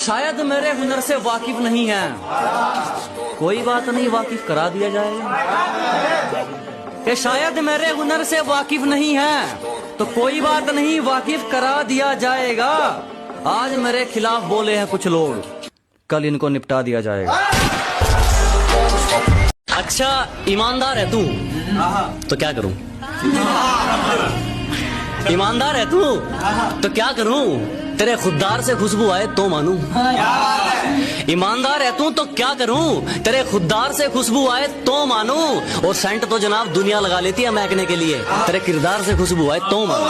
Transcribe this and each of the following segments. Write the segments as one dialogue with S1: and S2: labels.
S1: शायद मेरे हुनर से वाकिफ नहीं है, कोई बात नहीं, वाकिफ करा दिया जाएगा। कि शायद मेरे हुनर से वाकिफ नहीं है तो कोई बात नहीं, वाकिफ करा दिया जाएगा। आज मेरे खिलाफ बोले हैं कुछ लोग, कल इनको निपटा दिया जाएगा। अच्छा ईमानदार है तू तो क्या करूं, ईमानदार है तू तो क्या करूं, तेरे खुददार से खुशबू आए तो मानूं। ईमानदार है तू तो क्या करूं, तेरे खुददार से खुशबू आए तो मानूं। और सेंट तो जनाब दुनिया लगा लेती है महकने के लिए, तेरे किरदार से खुशबू आए तो मानूं।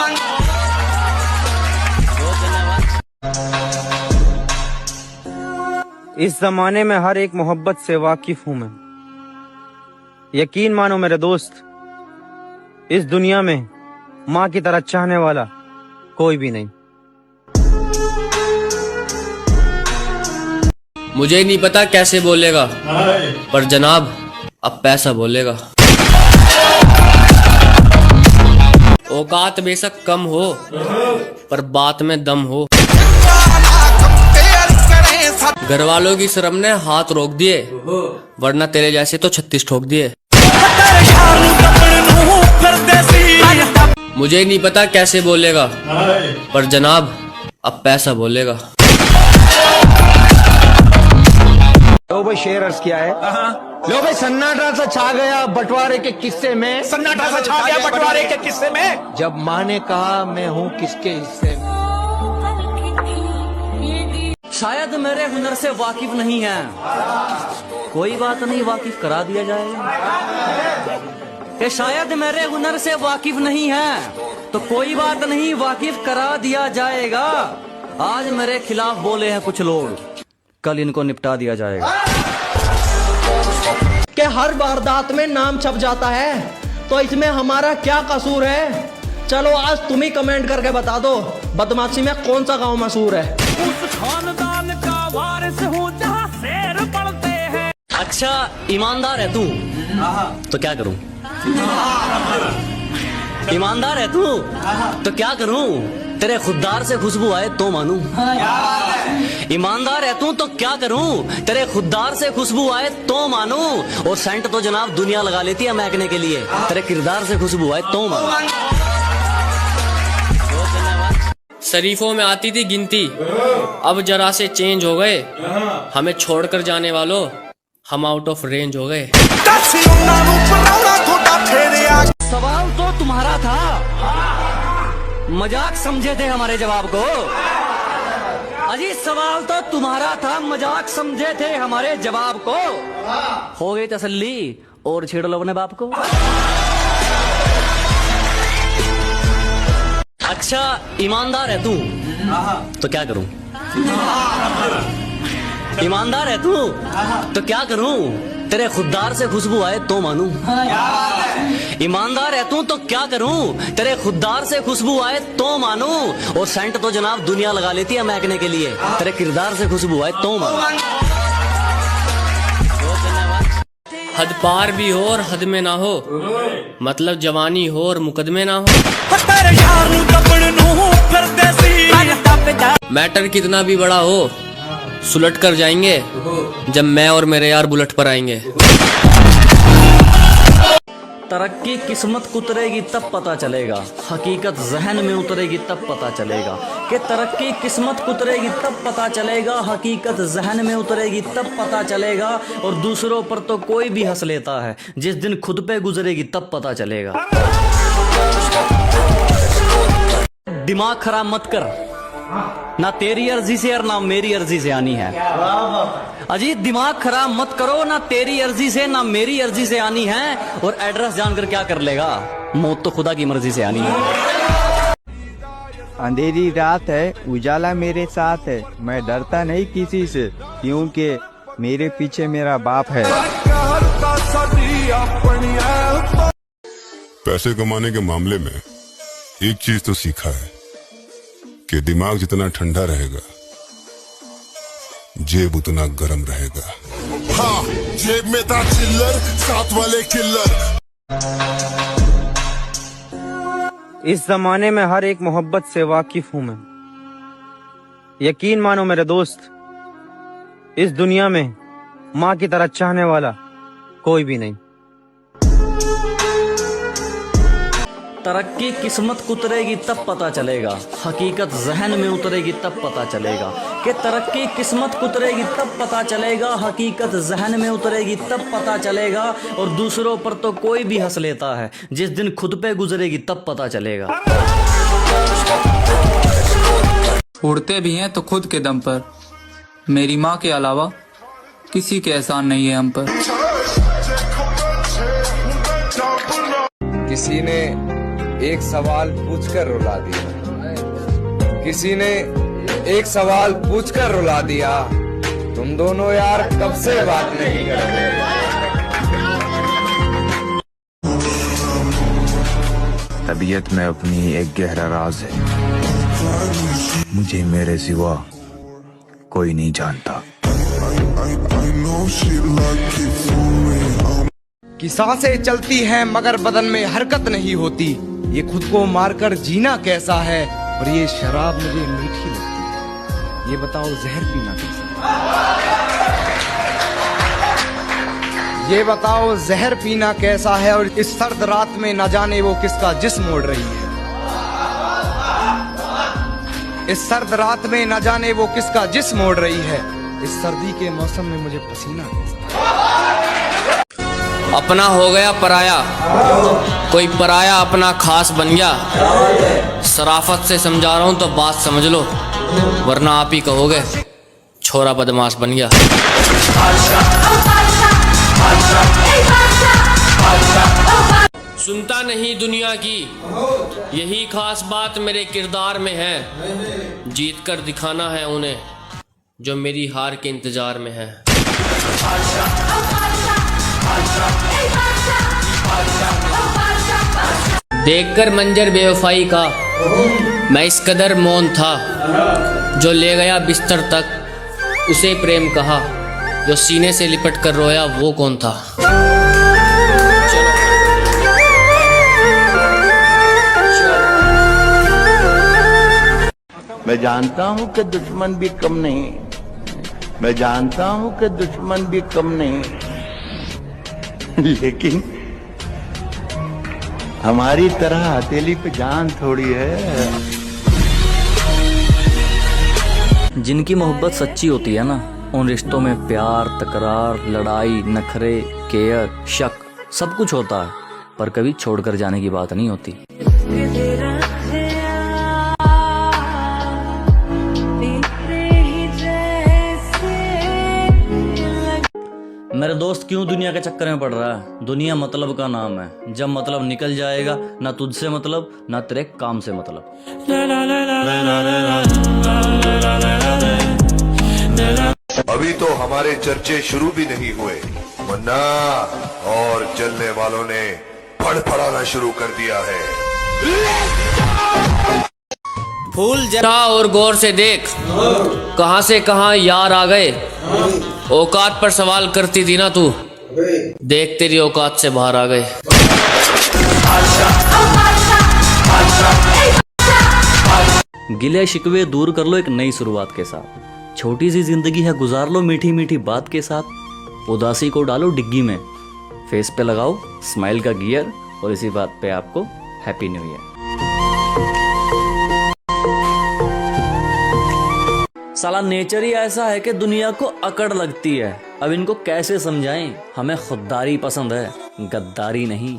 S2: इस जमाने में हर एक मोहब्बत से वाकिफ हूं मैं। यकीन मानो मेरे दोस्त, इस दुनिया में माँ की तरह चाहने वाला कोई भी नहीं।
S3: मुझे नहीं पता कैसे बोलेगा, पर जनाब अब पैसा बोलेगा। औकात बेशक कम हो पर बात में दम हो। घर वालों की शर्म ने हाथ रोक दिए, वरना तेरे जैसे तो 36 ठोक दिए। मुझे नहीं पता कैसे बोलेगा, पर जनाब अब पैसा बोलेगा।
S2: लो भाई शेर अर्ज किया है। लो भाई सन्नाटा सा छा गया बंटवारे के किस्से में,
S4: सन्नाटा सा छा गया बंटवारे के किस्से में,
S2: जब माँ ने कहा मैं हूँ किसके हिस्से में।
S1: शायद मेरे हुनर से वाकिफ नहीं है, कोई बात नहीं, वाकिफ करा दिया जाएगा। कि शायद मेरे हुनर से वाकिफ नहीं है तो कोई बात नहीं, वाकिफ करा दिया जाएगा। आज मेरे खिलाफ बोले हैं कुछ लोग, कल इनको निपटा दिया जाएगा।
S5: कि हर वारदात में नाम छप जाता है तो इसमें हमारा क्या कसूर है। चलो आज तुम ही कमेंट करके बता दो, बदमाशी में कौन सा गांव मशहूर है।
S4: उस खानदान का वारिस हूँ जहाँ शेर पढ़ते हैं।
S1: अच्छा ईमानदार है तू तो क्या करूं, ईमानदार है तू तो क्या करूं, तेरे खुददार से खुशबू आए तो मानूं। ईमानदार है तू तो क्या करूं, तेरे खुददार से खुशबू आए तो मानूं। और सेंट तो जनाब दुनिया लगा लेती है महकने के लिए, तेरे किरदार से खुशबू आए तो मानूं।
S3: शरीफों में आती थी गिनती, अब जरा से चेंज हो गए। हमें छोड़कर जाने वालों हम आउट ऑफ रेंज हो गए।
S1: सवाल तो तुम्हारा था, मजाक समझे थे हमारे जवाब को। अजी सवाल तो तुम्हारा था, मजाक समझे थे हमारे जवाब को। हो गई तसल्ली और छेड़ लो अपने बाप को। अच्छा ईमानदार है तू तो क्या करूं, ईमानदार है तू तो क्या करूं, तेरे खुददार से खुशबू आए तो मानूं। ईमानदार है तू तो क्या करूं, तेरे खुददार से खुशबू आए तो मानूं। और सेंट तो जनाब दुनिया लगा लेती है महकने के लिए, तेरे किरदार से खुशबू आए तो मानूं।
S3: हद पार भी हो और हद में ना हो, मतलब जवानी हो और मुकदमे ना हो। मैटर कितना भी बड़ा हो सुलट कर जाएंगे जब मैं और मेरे यार बुलेट पर आएंगे।
S1: तरक्की किस्मत को उतरेगी तब पता चलेगा, हकीकत जहन में उतरेगी तब पता चलेगा। कि तरक्की किस्मत को उतरेगी तब पता चलेगा, हकीकत जहन में उतरेगी तब पता चलेगा। और दूसरों पर तो कोई भी हंस लेता है, जिस दिन खुद पे गुजरेगी तब पता चलेगा। दिमाग खराब मत कर, ना तेरी अर्जी से और ना मेरी अर्जी से आनी है। अजी दिमाग खराब मत करो, ना तेरी अर्जी से ना मेरी अर्जी से आनी है। और एड्रेस जानकर क्या कर लेगा, मौत तो खुदा की मर्जी से आनी है।
S6: अंधेरी रात है, उजाला मेरे साथ है, मैं डरता नहीं किसी से, क्योंकि मेरे पीछे मेरा बाप है।
S7: पैसे कमाने के मामले में एक चीज तो सीखा है कि दिमाग जितना ठंडा रहेगा जेब उतना गर्म रहेगा। हाँ, जेब में था चिल्लर, साथ वाले किल्लर।
S2: इस जमाने में हर एक मोहब्बत से वाकिफ हूं मैं। यकीन मानो मेरे दोस्त, इस दुनिया में माँ की तरह चाहने वाला कोई भी नहीं।
S1: तरक्की किस्मत कुतरेगी तब पता चलेगा, हकीकत जहन में उतरेगी तब पता चलेगा। कि तरक्की किस्मत कुतरेगी तब पता चलेगा, हकीकत जहन में उतरेगी तब पता चलेगा। और दूसरों पर तो कोई भी हंस लेता है, जिस दिन खुद पे गुजरेगी तब पता चलेगा।
S8: उड़ते भी हैं तो खुद के दम पर, मेरी माँ के अलावा किसी के एहसान नहीं है हम पर।
S9: किसी ने एक सवाल पूछकर रुला दिया, किसी ने एक सवाल पूछकर रुला दिया, तुम दोनों यार कब से बात नहीं करते।
S6: तबीयत में अपनी एक गहरा राज है, मुझे मेरे सिवा कोई नहीं जानता।
S9: कि सांसें चलती हैं मगर बदन में हरकत नहीं होती, ये खुद को मारकर जीना कैसा है, और ये शराब मुझे मीठी लगती है, ये बताओ जहर पीना कैसा है। ये बताओ जहर पीना कैसा है, और इस सर्द रात में न जाने वो किसका जिस्म ओढ़ रही है। इस सर्द रात में न जाने वो किसका जिस्म ओढ़ रही है, इस सर्दी के मौसम में मुझे पसीना
S3: अपना हो गया पराया, कोई पराया अपना खास बन गया। सराफत से समझा रहा हूं तो बात समझ लो, वरना आप ही कहोगे छोरा बदमाश बन गया। सुनता नहीं दुनिया की, यही खास बात मेरे किरदार में है। जीत कर दिखाना है उन्हें जो मेरी हार के इंतजार में है। देखकर मंजर बेवफाई का मैं इस कदर मौन था, जो ले गया बिस्तर तक उसे प्रेम कहा, जो सीने से लिपट कर रोया वो कौन था।
S10: मैं जानता हूं कि दुश्मन भी कम नहीं, मैं जानता हूं कि दुश्मन भी कम नहीं, लेकिन हमारी तरह हथेली पे जान थोड़ी है।
S1: जिनकी मोहब्बत सच्ची होती है ना, उन रिश्तों में प्यार, तकरार, लड़ाई, नखरे, केयर, शक सब कुछ होता है, पर कभी छोड़कर जाने की बात नहीं होती। मेरे दोस्त क्यों दुनिया के चक्कर में पड़ रहा है? दुनिया मतलब का नाम है, जब मतलब निकल जाएगा ना तुझसे मतलब ना तेरे काम से मतलब।
S11: अभी तो हमारे चर्चे शुरू भी नहीं हुए, वरना और चलने वालों ने फड़फड़ाना शुरू कर दिया है।
S3: फूल जरा और गौर से देख, कहां से कहां यार आ गए। औकात पर सवाल करती थी ना तू, देख तेरी औकात से बाहर आ गए।
S1: गिले शिकवे दूर कर लो एक नई शुरुआत के साथ। छोटी सी जिंदगी है, गुजार लो मीठी मीठी बात के साथ। उदासी को डालो डिग्गी में, फेस पे लगाओ स्माइल का गियर, और इसी बात पे आपको हैप्पी न्यू ईयर। साला नेचर ही ऐसा है कि दुनिया को अकड़ लगती है। अब इनको कैसे समझाएं? हमें खुददारी पसंद है, गद्दारी नहीं।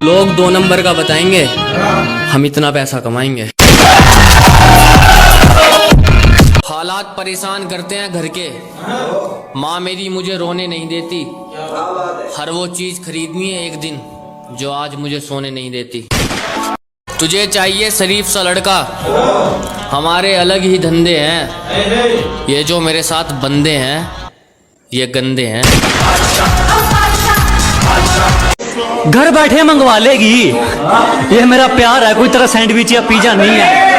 S3: लोग 2 नंबर का बताएंगे, हम इतना पैसा कमाएंगे। हालात परेशान करते हैं घर के, माँ मेरी मुझे रोने नहीं देती। हर वो चीज खरीदनी है एक दिन जो आज मुझे सोने नहीं देती। तुझे चाहिए शरीफ सा लड़का, हमारे अलग ही धंधे हैं। ये जो मेरे साथ बंदे हैं ये गंदे हैं।
S1: घर बैठे मंगवा लेगी, ये मेरा प्यार है, कोई तरह सैंडविच या पिज्जा नहीं है।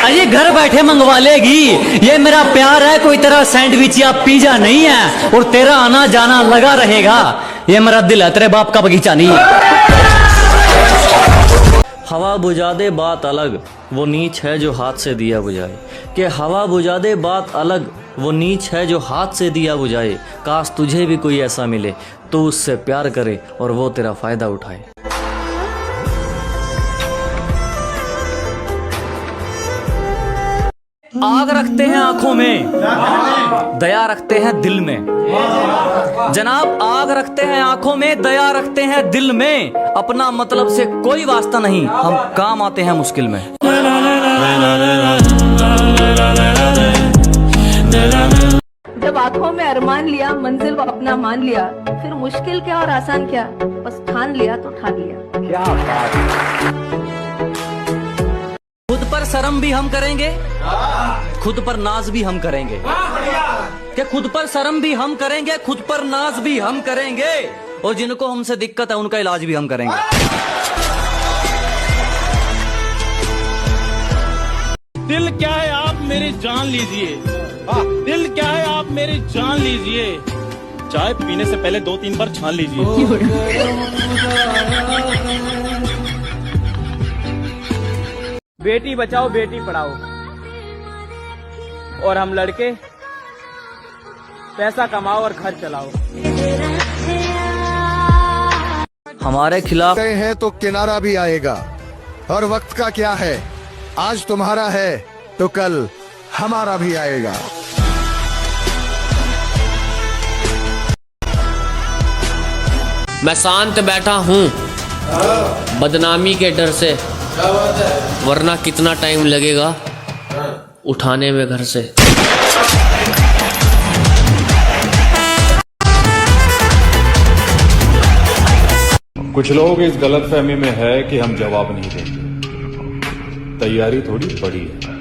S1: अरे घर बैठे मंगवा लेगी, ये मेरा प्यार है, कोई तरह सैंडविच या पिज्जा नहीं है। और तेरा आना जाना लगा रहेगा, ये मेरा दिल है, तेरे बाप का बगीचा नहीं है। हवा बुझा दे बात अलग, वो नीच है जो हाथ से दिया बुझाए। कि हवा बुझा दे बात अलग, वो नीच है जो हाथ से दिया बुझाए। काश तुझे भी कोई ऐसा मिले, तो उससे प्यार करे और वो तेरा फायदा उठाए। आग रखते हैं आंखों में, दया रखते हैं दिल में। जनाब आग रखते हैं आंखों में, दया रखते हैं दिल में। अपना मतलब से कोई वास्ता नहीं, हम काम आते हैं मुश्किल में।
S12: जब आंखों में अरमान लिया, मंजिल को अपना मान लिया, फिर मुश्किल क्या और आसान क्या, बस ठान लिया तो ठान लिया। क्या बात।
S1: खुद पर शर्म भी हम करेंगे, खुद पर नाज भी हम करेंगे। कि खुद पर शर्म भी हम करेंगे, खुद पर नाज भी हम करेंगे। और जिनको हमसे दिक्कत है उनका इलाज भी हम करेंगे।
S4: दिल क्या है आप मेरी जान लीजिए, दिल क्या है आप मेरी जान लीजिए। चाय पीने से पहले 2-3 बार छान लीजिए।
S13: बेटी बचाओ बेटी पढ़ाओ, और हम लड़के पैसा कमाओ और घर चलाओ।
S1: हमारे खिलाफ
S11: हैं तो किनारा भी आएगा। और वक्त का क्या है, आज तुम्हारा है तो कल हमारा भी आएगा।
S3: मैं शांत बैठा हूँ बदनामी के डर से, वरना कितना टाइम लगेगा उठाने में घर से।
S14: कुछ लोग इस गलतफहमी में है कि हम जवाब नहीं देंगे। तैयारी थोड़ी बड़ी है,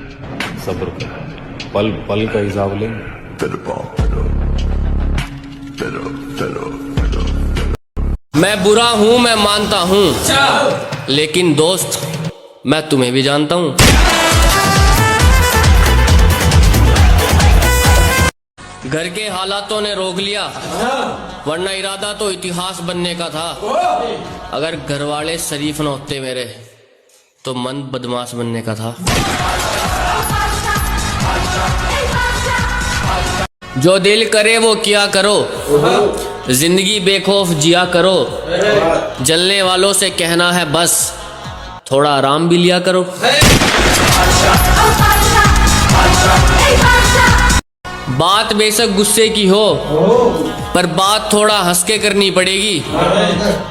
S14: सब्र करो, पल पल का हिसाब लेंगे।
S3: मैं बुरा हूं मैं मानता हूं, लेकिन दोस्त मैं तुम्हें भी जानता हूं। घर के हालातों ने रोक लिया, वरना इरादा तो इतिहास बनने का था। अगर घर वाले शरीफ न होते मेरे, तो मन बदमाश बनने का था। जो दिल करे वो किया करो, जिंदगी बेखौफ जिया करो। जलने वालों से कहना है बस, थोड़ा आराम भी लिया करो। बात बेशक गुस्से की हो, पर बात थोड़ा हंस के करनी पड़ेगी।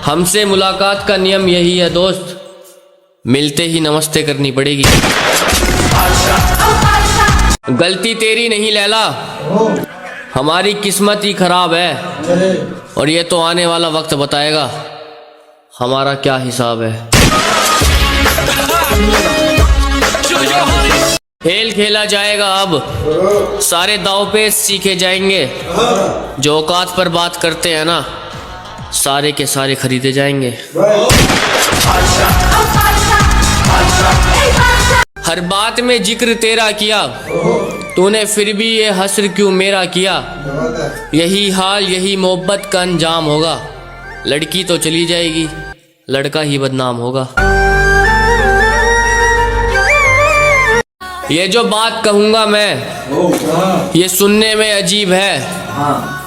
S3: हमसे मुलाकात का नियम यही है दोस्त, मिलते ही नमस्ते करनी पड़ेगी। गलती तेरी नहीं लैला, हमारी किस्मत ही खराब है। और ये तो आने वाला वक्त बताएगा हमारा क्या हिसाब है। खेल खेला जाएगा अब, सारे दाव पेच सीखे जाएंगे। जो औकात पर बात करते हैं ना, सारे के सारे खरीदे जाएंगे। हर बात में जिक्र तेरा किया, तूने फिर भी ये हस्र क्यों मेरा किया। यही हाल यही मोहब्बत का अंजाम होगा। लड़की तो चली जाएगी, लड़का ही बदनाम होगा। ये जो बात कहूंगा मैं, ये सुनने में अजीब है।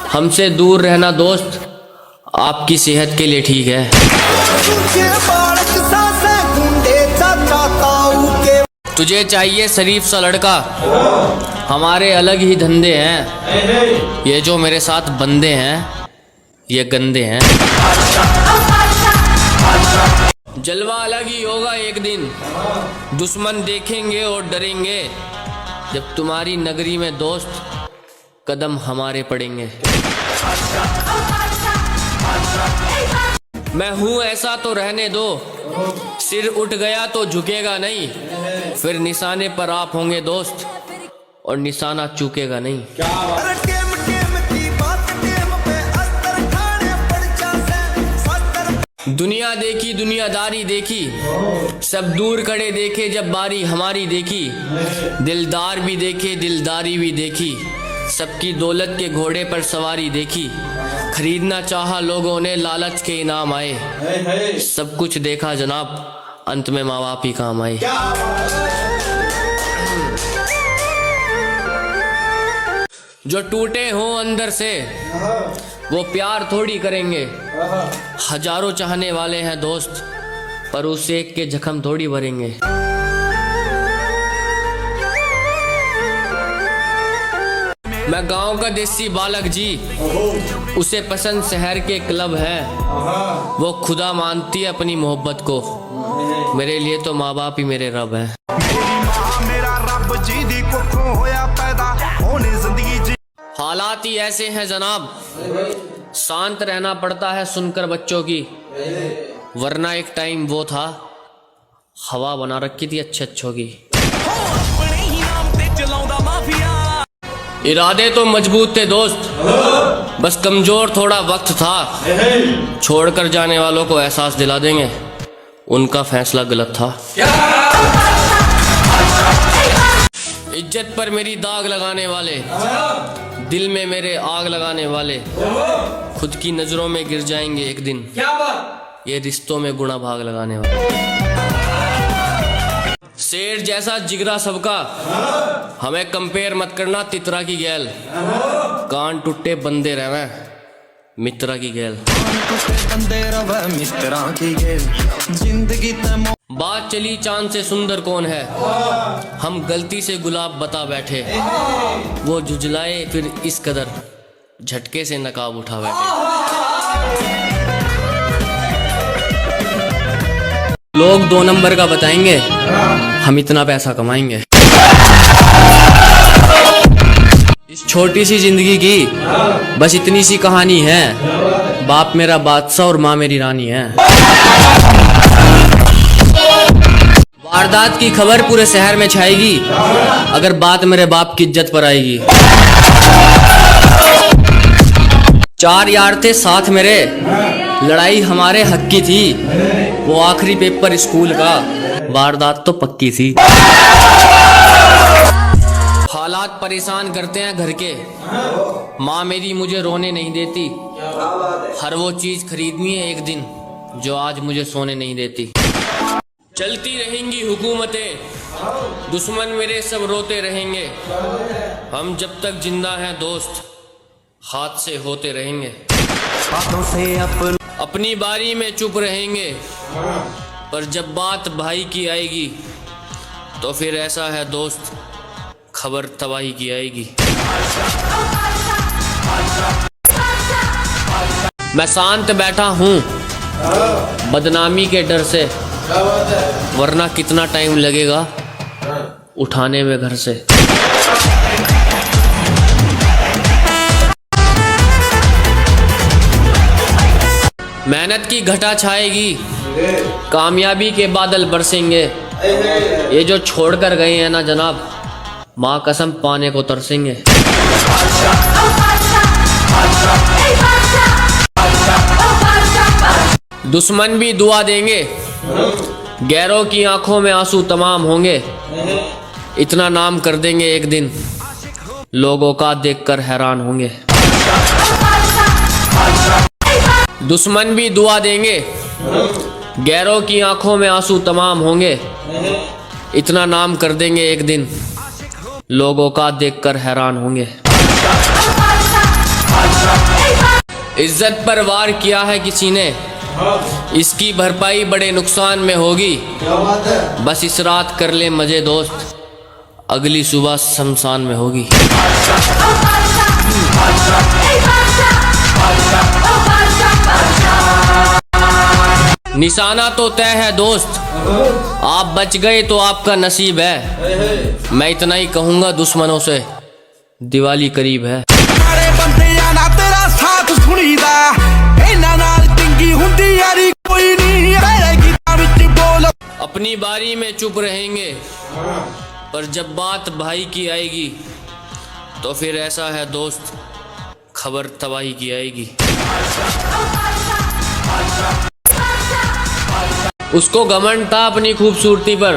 S3: हमसे दूर रहना दोस्त, आपकी सेहत के लिए ठीक है। तुझे चाहिए शरीफ सा लड़का, हमारे अलग ही धंधे हैं। ये जो मेरे साथ बंदे हैं, ये गंदे हैं। जलवा अलग ही होगा एक दिन, दुश्मन देखेंगे और डरेंगे। जब तुम्हारी नगरी में दोस्त, कदम हमारे पड़ेंगे। मैं हूँ ऐसा तो रहने दो, सिर उठ गया तो झुकेगा नहीं। फिर निशाने पर आप होंगे दोस्त, और निशाना चूकेगा नहीं। दुनिया देखी दुनियादारी देखी, सब दूर खड़े देखे जब बारी हमारी देखी। दिलदार भी देखे दिलदारी भी देखी, सबकी दौलत के घोड़े पर सवारी देखी। खरीदना चाहा लोगों ने, लालच के इनाम आए। सब कुछ देखा जनाब, अंत में माँ बाप ही काम आए। जो टूटे हों अंदर से वो प्यार थोड़ी करेंगे। हजारों चाहने वाले हैं दोस्त, पर उस एक के जख्म थोड़ी भरेंगे। मैं गांव का देसी बालक जी, उसे पसंद शहर के क्लब है। वो खुदा मानती है अपनी मोहब्बत को, मेरे लिए तो माँ बाप ही मेरे रब हैं। हालात ही ऐसे हैं जनाब, शांत रहना पड़ता है सुनकर बच्चों की, वरना एक टाइम वो था हवा बना रखी थी अच्छे अच्छों की। इरादे तो मजबूत थे दोस्त, बस कमजोर थोड़ा वक्त था। छोड़कर जाने वालों को एहसास दिला देंगे उनका फैसला गलत था। इज्जत पर मेरी दाग लगाने वाले, दिल में मेरे आग लगाने वाले, खुद की नजरों में गिर जाएंगे एक दिन। ये रिश्तों में गुणा भाग लगाने वाले। शेर जैसा जिगरा सबका, हमें कंपेयर मत करना तितरा की गैल। कान टूटे बंदे रहवे मित्रा की गैल। बात चली चांद से सुंदर कौन है, हम गलती से गुलाब बता बैठे। वो झुझलाए फिर इस कदर, झटके से नकाब उठा बैठे। लोग 2 नंबर का बताएंगे, हम इतना पैसा कमाएंगे। इस छोटी सी जिंदगी की बस इतनी सी कहानी है, बाप मेरा बादशाह और माँ मेरी रानी है। वारदात की खबर पूरे शहर में छाएगी, अगर बात मेरे बाप की इज्जत पर आएगी। 4 यार थे साथ मेरे, लड़ाई हमारे हक की थी। वो आखिरी पेपर स्कूल का, वारदात तो पक्की थी। हालात परेशान करते हैं घर के, माँ मेरी मुझे रोने नहीं देती। हर वो चीज खरीदनी है एक दिन जो आज मुझे सोने नहीं देती। चलती रहेंगी हुकूमतें, दुश्मन मेरे सब रोते रहेंगे। हम जब तक जिंदा हैं दोस्त, हाथ से होते रहेंगे। अपनी बारी में चुप रहेंगे, पर जब बात भाई की आएगी तो फिर ऐसा है दोस्त, खबर तबाही की आएगी। मैं शांत बैठा हूँ बदनामी के डर से, वरना कितना टाइम लगेगा उठाने में घर से। मेहनत की घटा छाएगी, कामयाबी के बादल बरसेंगे। ये जो छोड़कर गए हैं ना जनाब, माँ कसम पाने को तरसेंगे। दुश्मन भी दुआ देंगे, गैरों की आंखों में आंसू तमाम होंगे। इतना नाम कर देंगे एक दिन, लोगों का देखकर हैरान होंगे। दुश्मन भी दुआ देंगे, गैरों की आंखों में आंसू तमाम होंगे। इतना नाम कर देंगे एक दिन, लोगों का देखकर हैरान होंगे। इज्जत पर वार किया है किसी ने, इसकी भरपाई बड़े नुकसान में होगी। बस इस रात कर ले मजे दोस्त, अगली सुबह शमशान में होगी। निशाना तो तय है दोस्त, आप बच गए तो आपका नसीब है। मैं इतना ही कहूंगा दुश्मनों से, दिवाली करीब है। अपनी बारी में चुप रहेंगे, पर जब बात भाई की आएगी तो फिर ऐसा है दोस्त, खबर तबाही की आएगी। उसको घमंड था अपनी खूबसूरती पर,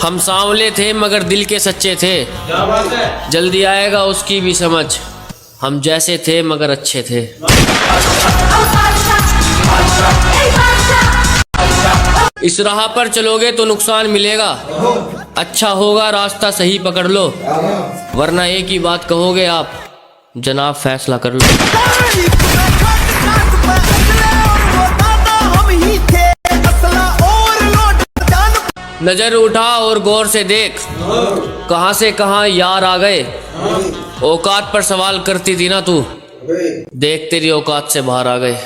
S3: हम सांवले थे मगर दिल के सच्चे थे। जल्दी आएगा उसकी भी समझ, हम जैसे थे मगर अच्छे थे। इस राह पर चलोगे तो नुकसान मिलेगा, अच्छा होगा रास्ता सही पकड़ लो, वरना एक ही बात कहोगे आप, जनाब फैसला कर लो। नजर उठा और गौर से देख, कहां से कहां यार आ गए। औकात पर सवाल करती थी ना तू, देख तेरी औकात से बाहर आ गए।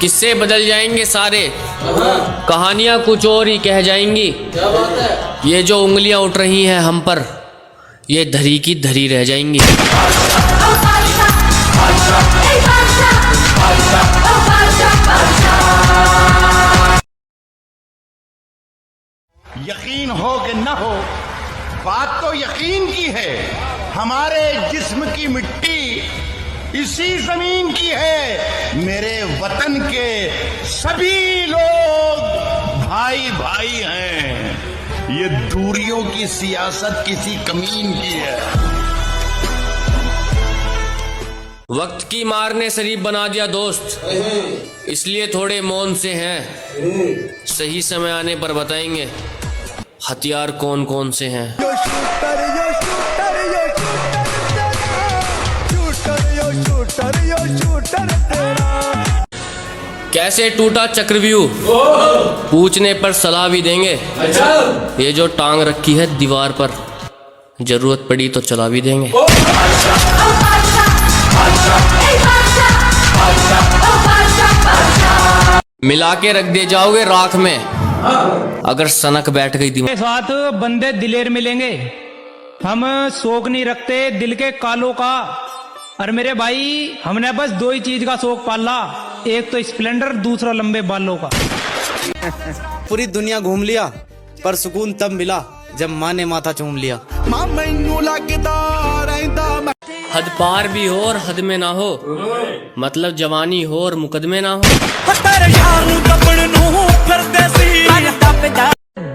S3: किस्से बदल जाएंगे सारे, कहानियां कुछ और ही कह जाएंगी। ये जो उंगलियां उठ रही हैं हम पर, ये धरी की धरी रह जाएंगी।
S10: यकीन हो कि न हो, बात तो यकीन की है। हमारे जिस्म की मिट्टी इसी जमीन की है। मेरे वतन के सभी लोग भाई भाई हैं। ये दूरियों की सियासत किसी कमीन की है।
S3: वक्त की मार ने शरीफ बना दिया दोस्त, इसलिए थोड़े मौन से हैं। सही समय आने पर बताएंगे हथियार कौन कौन से हैं। कैसे टूटा चक्रव्यूह, पूछने पर सलाह भी देंगे। ये जो टांग रखी है दीवार पर, जरूरत पड़ी तो चला भी देंगे। मिला के रख दे जाओगे राख में, अगर सनक बैठ गई दिमाग।
S13: के साथ बंदे दिलेर मिलेंगे, हम शौक नहीं रखते दिल के कालों का। और मेरे भाई हमने बस दो ही चीज का शौक पाला, एक तो स्प्लेंडर, दूसरा लंबे बालों का।
S2: पूरी दुनिया घूम लिया, पर सुकून तब मिला जब माँ ने माथा चूम लिया।
S3: हद पार भी हो और हद में ना हो, मतलब जवानी हो और मुकदमे ना हो।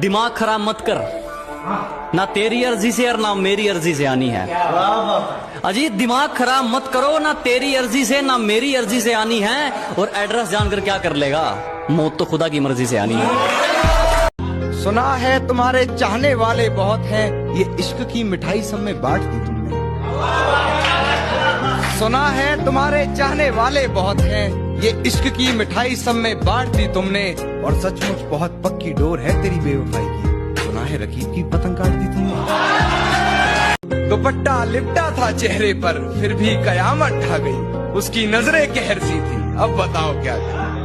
S1: दिमाग खराब मत कर, ना तेरी अर्जी से और ना मेरी अर्जी से आनी है। अजीत दिमाग खराब मत करो, ना तेरी अर्जी से ना मेरी अर्जी से आनी है। और एड्रेस जानकर क्या कर लेगा, मौत तो खुदा की मर्जी से आनी है।
S6: सुना है तुम्हारे चाहने वाले बहुत हैं, ये इश्क की मिठाई सब में बांट दी तुमने। सुना है तुम्हारे चाहने वाले बहुत हैं, ये इश्क की मिठाई सब में बांट दी तुमने। और सचमुच बहुत पक्की डोर है तेरी बेवफाई की, सुना है रकीब की पतंग काट दी तुमने। दुपट्टा लिपटा था चेहरे पर, फिर भी कयामत ढा गई, उसकी नजरें कहर सी थी, अब बताओ क्या करें।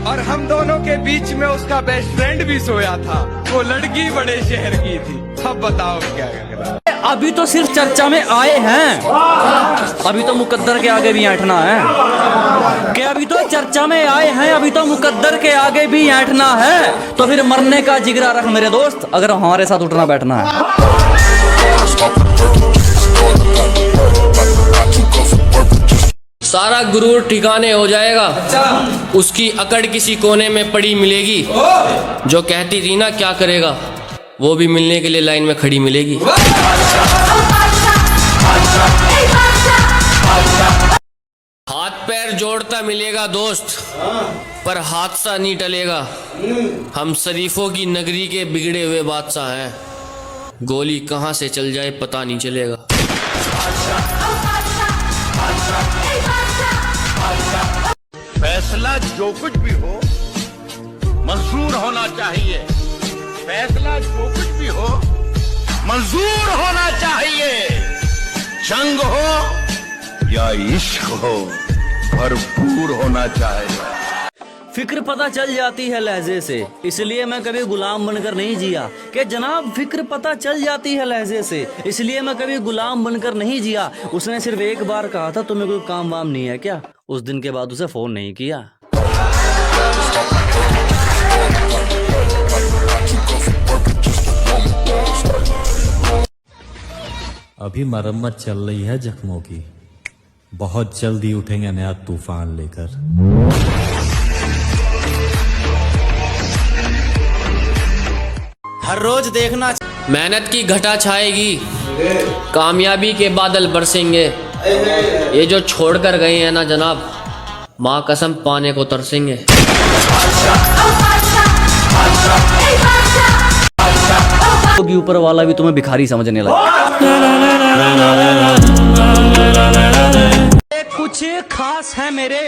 S6: और हम दोनों के बीच में उसका बेस्ट फ्रेंड भी सोया था, वो लड़की बड़े शहर की थी, अब बताओ क्या करें।
S1: अभी तो सिर्फ चर्चा में आए हैं, अभी तो मुकद्दर के आगे भी ऐंठना है। कि अभी तो चर्चा में आए हैं, अभी तो मुकद्दर के आगे भी ऐंठना है। तो फिर मरने का जिगरा रख मेरे दोस्त, अगर हमारे साथ उठना बैठना है।
S3: सारा गुरूर ठिकाने हो जाएगा, उसकी अकड़ किसी कोने में पड़ी मिलेगी। जो कहती थी ना क्या करेगा, वो भी मिलने के लिए लाइन में खड़ी मिलेगी। हाथ पैर जोड़ता मिलेगा दोस्त, पर हादसा नहीं टलेगा। हम शरीफों की नगरी के बिगड़े हुए बादशाह हैं, गोली कहां से चल जाए पता नहीं चलेगा।
S10: फैसला जो कुछ भी हो मंजूर होना चाहिए। फैसला जो कुछ भी हो मंजूर होना चाहिए। जंग हो या इश्क हो, भरपूर होना चाहिए।
S1: फिक्र पता चल जाती है लहजे से, इसलिए मैं कभी गुलाम बनकर नहीं जिया। कि जनाब फिक्र पता चल जाती है लहजे से, इसलिए मैं कभी गुलाम बनकर नहीं जिया। उसने सिर्फ एक बार कहा था तुम्हें कोई काम वाम नहीं है क्या, उस दिन के बाद उसे फोन नहीं किया।
S15: अभी मरम्मत चल रही है जख्मों की, बहुत जल्दी उठेंगे नया तूफान लेकर।
S2: हर रोज देखना,
S3: मेहनत की घटा छाएगी, कामयाबी के बादल बरसेंगे। ये जो छोड़कर गए हैं ना जनाब, माँ कसम पाने को तरसेंगे।
S1: क्योंकि ऊपर वाला भी तुम्हें भिखारी समझने लगा। कुछ खास है मेरे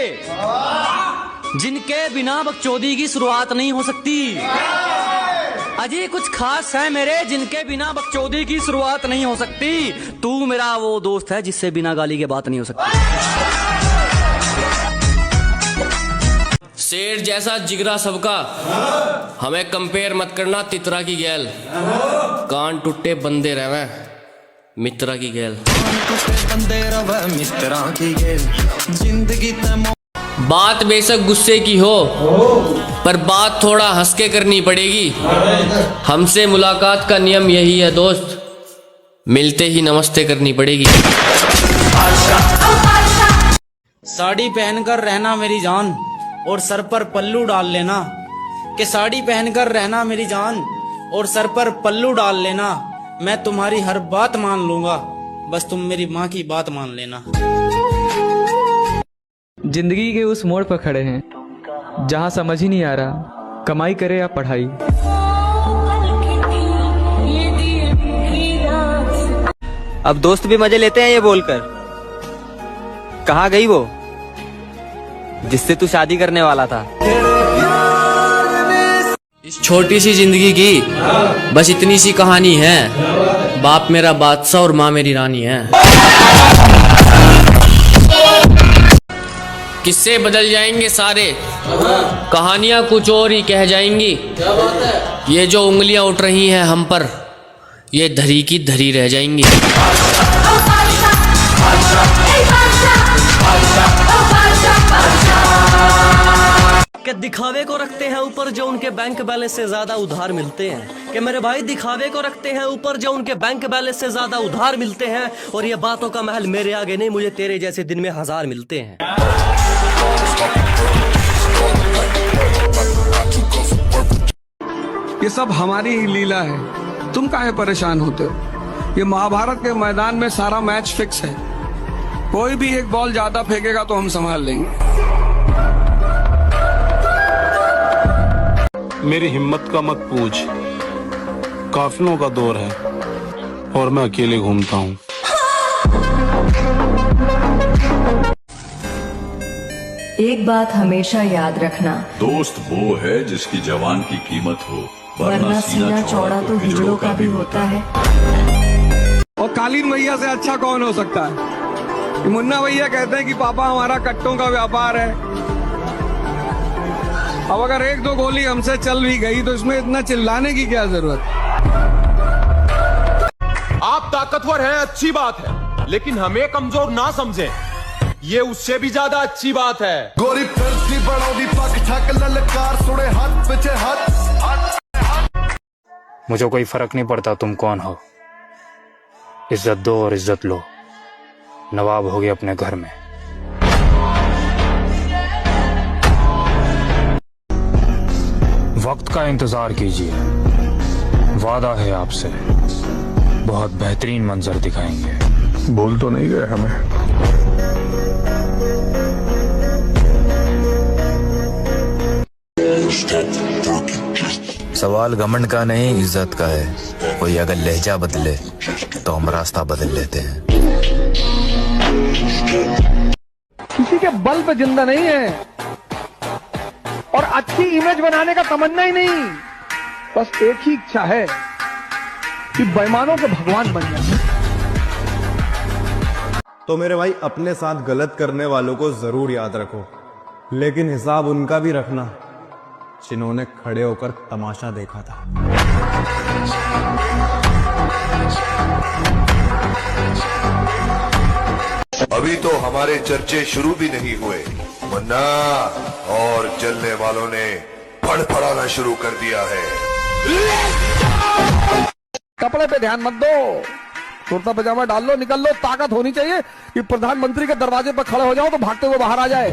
S1: जिनके बिना बकचोदी की शुरुआत नहीं हो सकती। अजी कुछ खास है मेरे जिनके बिना बकचोदी की शुरुआत नहीं हो सकती। तू मेरा वो दोस्त है जिससे बिना गाली के बात नहीं हो सकती।
S3: शेर जैसा जिगरा सबका, हमें कंपेयर मत करना तितरा की गैल। कान टूटे बंदे रहे मित्रा की गैल। बात बेशक गुस्से की हो, पर बात थोड़ा हंस के करनी पड़ेगी। हमसे मुलाकात का नियम यही है दोस्त, मिलते ही नमस्ते करनी पड़ेगी।
S16: साड़ी पहनकर रहना मेरी जान और सर पर पल्लू डाल लेना। कि साड़ी पहनकर रहना मेरी जान और सर पर पल्लू डाल लेना। मैं तुम्हारी हर बात मान लूंगा, बस तुम मेरी माँ की बात मान लेना।
S17: जिंदगी के उस मोड़ पर खड़े हैं जहां समझ ही नहीं आ रहा कमाई करे या पढ़ाई।
S2: अब दोस्त भी मजे लेते हैं ये बोलकर। कहाँ गई वो जिससे तू शादी करने वाला था?
S3: इस छोटी सी जिंदगी की बस इतनी सी कहानी है। बाप मेरा बादशाह और माँ मेरी रानी है। किस्से बदल जाएंगे सारे, कहानियां कुछ और ही कह जाएंगी। ये जो उंगलियां उठ रही हैं हम पर, ये धरी की धरी रह जाएंगी।
S1: कि दिखावे को रखते हैं ऊपर जो उनके बैंक बैलेंस से ज्यादा उधार मिलते हैं। कि मेरे भाई दिखावे को रखते हैं ऊपर जो उनके बैंक बैलेंस से ज्यादा उधार मिलते हैं। और ये बातों का महल मेरे आगे नहीं, मुझे तेरे जैसे दिन में 1000 मिलते हैं।
S18: ये सब हमारी ही लीला है, तुम काहे परेशान होते हो? ये महाभारत के मैदान में सारा मैच फिक्स है। कोई भी एक बॉल ज्यादा फेंकेगा तो हम संभाल लेंगे।
S14: मेरी हिम्मत का मत पूछ, काफिलों का दौर है और मैं अकेले घूमता हूँ।
S12: एक बात हमेशा याद रखना,
S19: दोस्त वो है जिसकी जवान की कीमत हो,
S12: वरना सीना चौड़ा तो हिजड़ों का भी होता है।
S18: और कालीन भैया से अच्छा कौन हो सकता है? मुन्ना भैया कहते हैं कि पापा हमारा कट्टों का व्यापार है। अब अगर एक दो गोली हमसे चल भी गई तो इसमें इतना चिल्लाने की क्या जरूरत?
S20: आप ताकतवर हैं, अच्छी बात है, लेकिन हमें कमजोर ना समझें, ये उससे भी ज्यादा अच्छी बात है।
S11: गोरी फिरती बड़ोदी पग ठक ललकार सुड़े हाथ पीछे हाथ।
S21: मुझे कोई फर्क नहीं पड़ता तुम कौन हो, इज्जत दो और इज्जत लो। नवाब हो गए अपने घर में। वक्त का इंतजार कीजिए, वादा है आपसे, बहुत बेहतरीन मंजर दिखाएंगे।
S14: बोल तो नहीं गए हमें।
S22: सवाल घमंड का नहीं इज्जत का है। कोई अगर लहजा बदले तो हम रास्ता बदल लेते हैं।
S18: किसी के बल पे जिंदा नहीं है और अच्छी इमेज बनाने का तमन्ना ही नहीं, बस एक ही इच्छा है कि बेईमानों के भगवान बन जाए।
S23: तो मेरे भाई अपने साथ गलत करने वालों को जरूर याद रखो, लेकिन हिसाब उनका भी रखना जिन्होंने खड़े होकर तमाशा देखा था।
S11: अभी तो हमारे चर्चे शुरू भी नहीं हुए, वरना और जलने वालों ने फड़फड़ाना शुरू कर दिया है।
S18: कपड़े पे ध्यान मत दो, कुर्ता पजामा डाल लो, निकल लो। ताकत होनी चाहिए कि प्रधानमंत्री के दरवाजे पर खड़े हो जाओ तो भागते हुए बाहर आ जाए।